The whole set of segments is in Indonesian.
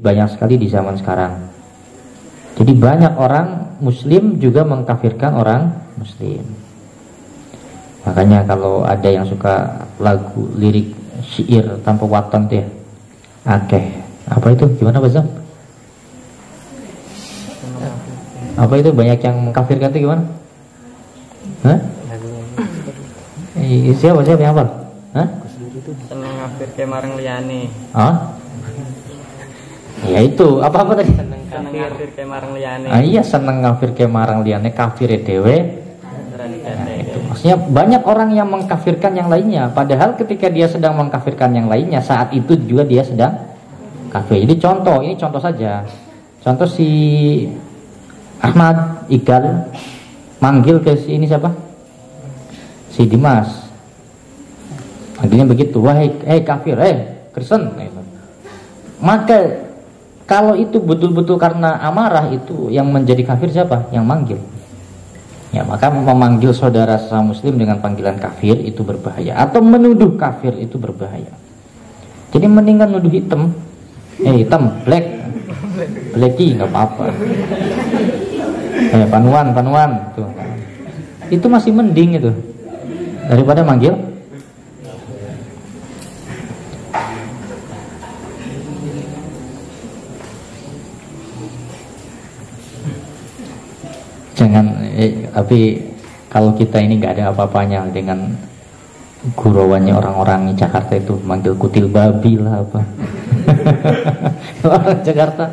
Banyak sekali di zaman sekarang. Jadi banyak orang Muslim juga mengkafirkan orang Muslim. Makanya kalau ada yang suka lagu lirik syair tanpa watan tuh ya, akeh. Apa itu? Gimana Bazam? Apa itu banyak yang mengkafirkan itu gimana? Hah? Siapa yang hafal? Hah? Seneng ngafir ke marang liyane. Ah? Ya itu, apa tadi? Seneng ngafir ke marang liyane. Ah iya, seneng ngafir ke marang liyane, kafir dewe. Nah, itu maksudnya banyak orang yang mengkafirkan yang lainnya, padahal ketika dia sedang mengkafirkan yang lainnya, saat itu juga dia sedang kafir. Jadi ini contoh saja. Contoh si Ahmad Iqbal manggil ke si ini siapa? Si Dimas. Artinya begitu, wahai kafir, Kristen. Maka kalau itu betul-betul karena amarah, itu yang menjadi kafir siapa? Yang manggil. Ya, maka memanggil saudara sesama muslim dengan panggilan kafir itu berbahaya, atau menuduh kafir itu berbahaya. Jadi mendingan nuduh hitam, blacky nggak apa-apa. Panuan tuh. Itu masih mending itu daripada manggil. Jangan, tapi kalau kita ini nggak ada apa-apanya dengan gurauannya orang-orang Jakarta itu manggil kutil babi lah apa. Orang Jakarta,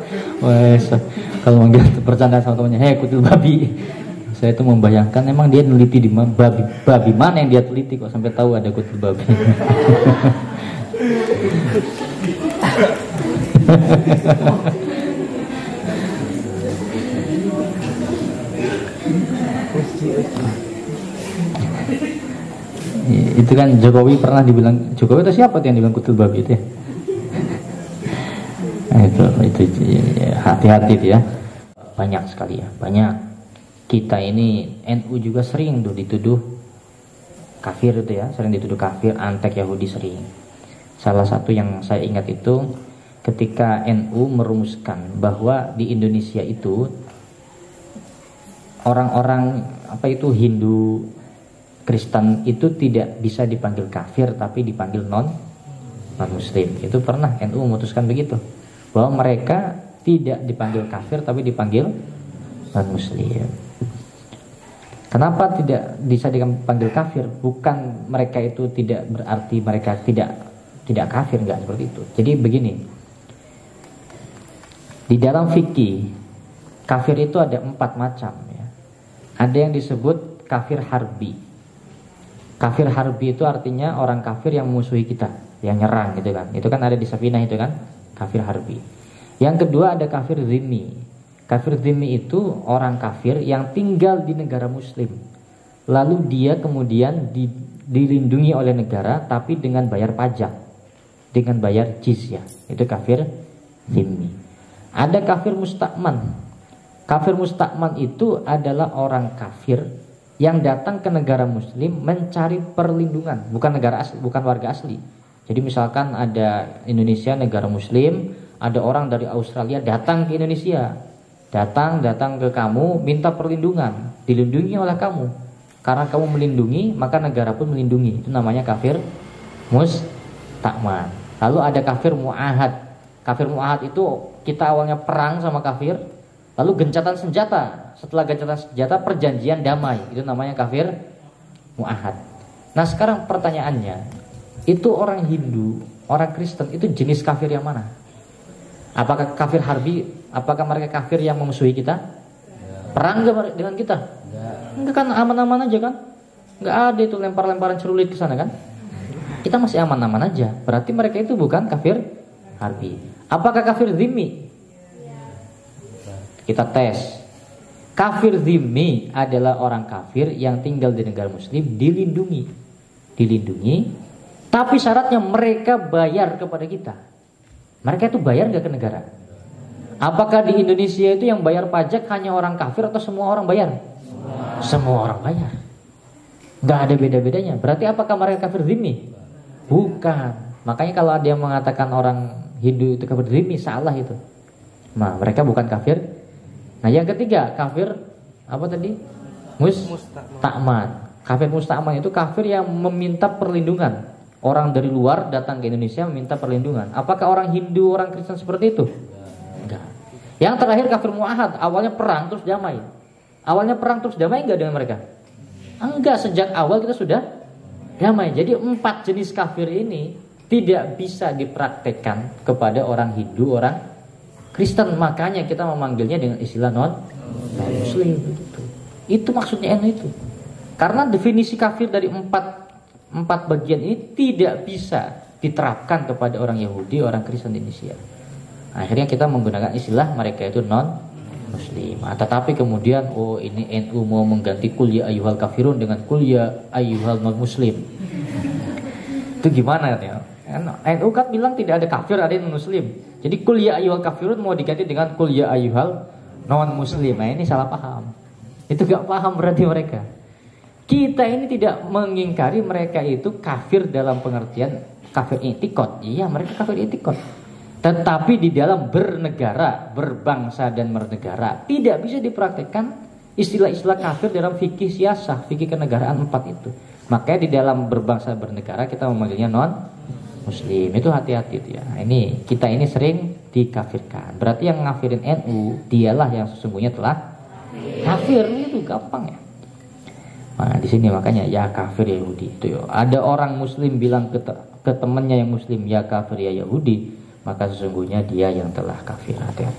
kalau manggil bercanda sama temannya, kutil babi. Saya itu membayangkan emang dia neliti di mana babi mana yang dia teliti kok sampai tahu ada kutil babi. Itu kan Jokowi pernah dibilang, Jokowi itu siapa yang dibilang kutil babi itu ya? Nah, itu ya, hati-hati itu ya. Banyak sekali ya, banyak. Kita ini NU juga sering tuh dituduh kafir itu ya, sering dituduh kafir, antek Yahudi sering. Salah satu yang saya ingat itu ketika NU merumuskan bahwa di Indonesia itu orang-orang Hindu, Kristen itu tidak bisa dipanggil kafir tapi dipanggil non muslim. Itu pernah NU memutuskan begitu, bahwa mereka tidak dipanggil kafir tapi dipanggil non muslim. Kenapa tidak bisa dipanggil kafir? Bukan mereka itu tidak berarti mereka tidak kafir, enggak seperti itu. Jadi begini, di dalam fikih kafir itu ada 4 macam ya. Ada yang disebut kafir harbi. Kafir harbi itu artinya orang kafir yang memusuhi kita, yang nyerang gitu kan. Itu kan ada di Safinah itu kan, kafir harbi. Yang kedua ada kafir dhimmi. Kafir dhimmi itu orang kafir yang tinggal di negara muslim, lalu dia kemudian dilindungi oleh negara tapi dengan bayar pajak, dengan bayar jizyah. Itu kafir dhimmi. Ada kafir mustakman. Kafir mustakman itu adalah orang kafir yang datang ke negara muslim mencari perlindungan, bukan negara asli, bukan warga asli. Jadi misalkan ada Indonesia negara muslim, ada orang dari Australia datang ke Indonesia, datang ke kamu minta perlindungan, dilindungi oleh kamu. Karena kamu melindungi, maka negara pun melindungi. Itu namanya kafir mustakman. Lalu ada kafir mu'ahad. Kafir mu'ahad itu kita awalnya perang sama kafir, lalu gencatan senjata. Setelah gencatan senjata perjanjian damai. Itu namanya kafir mu'ahad. Nah sekarang pertanyaannya, itu orang Hindu, orang Kristen itu jenis kafir yang mana? Apakah kafir harbi? Apakah mereka kafir yang memusuhi kita? Perang gak dengan kita? Enggak kan, aman-aman aja kan? Enggak ada itu lempar-lemparan celurit ke sana kan? Kita masih aman-aman aja. Berarti mereka itu bukan kafir harbi. Apakah kafir dhimmi? Kita tes. Kafir dhimmi adalah orang kafir yang tinggal di negara muslim, dilindungi, tapi syaratnya mereka bayar kepada kita. Mereka itu bayar gak ke negara? Apakah di Indonesia itu yang bayar pajak hanya orang kafir atau semua orang bayar? Semua orang bayar. Gak ada beda-bedanya. Berarti apakah mereka kafir dhimmi? Bukan. Makanya kalau ada yang mengatakan orang Hindu itu kafir dhimmi, salah itu. Nah, mereka bukan kafir. Nah, yang ketiga, kafir apa tadi? Musta'man. Kafir musta'man itu kafir yang meminta perlindungan. Orang dari luar datang ke Indonesia meminta perlindungan. Apakah orang Hindu, orang Kristen seperti itu? Enggak. Yang terakhir kafir mu'ahad, awalnya perang terus damai. Awalnya perang terus damai enggak dengan mereka? Enggak, sejak awal kita sudah damai. Jadi 4 jenis kafir ini tidak bisa dipraktekkan kepada orang Hindu, orang Kristen. Makanya kita memanggilnya dengan istilah non-Muslim. Itu maksudnya NU itu. Karena definisi kafir dari 4 bagian ini tidak bisa diterapkan kepada orang Yahudi, orang Kristen di Indonesia. Akhirnya kita menggunakan istilah mereka itu non-Muslim. Tetapi kemudian ini NU mau mengganti kul ya ayyuhal kafirun dengan kul ya ayyuhal non-Muslim. Itu gimana ya? NU kan bilang tidak ada kafir, ada non-Muslim. Jadi kul ya ayyuhal kafirun mau diganti dengan kul ya ayyuhal non-Muslim. Nah, ini salah paham. Itu gak paham berarti mereka. Kita ini tidak mengingkari mereka itu kafir dalam pengertian kafir i'tiqad. Iya, mereka kafir i'tiqad. Tetapi di dalam bernegara, berbangsa dan bernegara tidak bisa dipraktekkan istilah-istilah kafir dalam fikih siasah, fikih kenegaraan 4 itu. Makanya di dalam berbangsa bernegara kita memanggilnya non-Muslim. Itu hati-hati itu ya. Nah, ini kita ini sering dikafirkan. Berarti yang ngafirin NU dialah yang sesungguhnya telah kafir. Itu gampang ya. Nah, di sini makanya ya kafir Yahudi itu ya. Ada orang Muslim bilang ke temannya yang Muslim ya kafir ya Yahudi, maka sesungguhnya dia yang telah kafir. Hati-hati.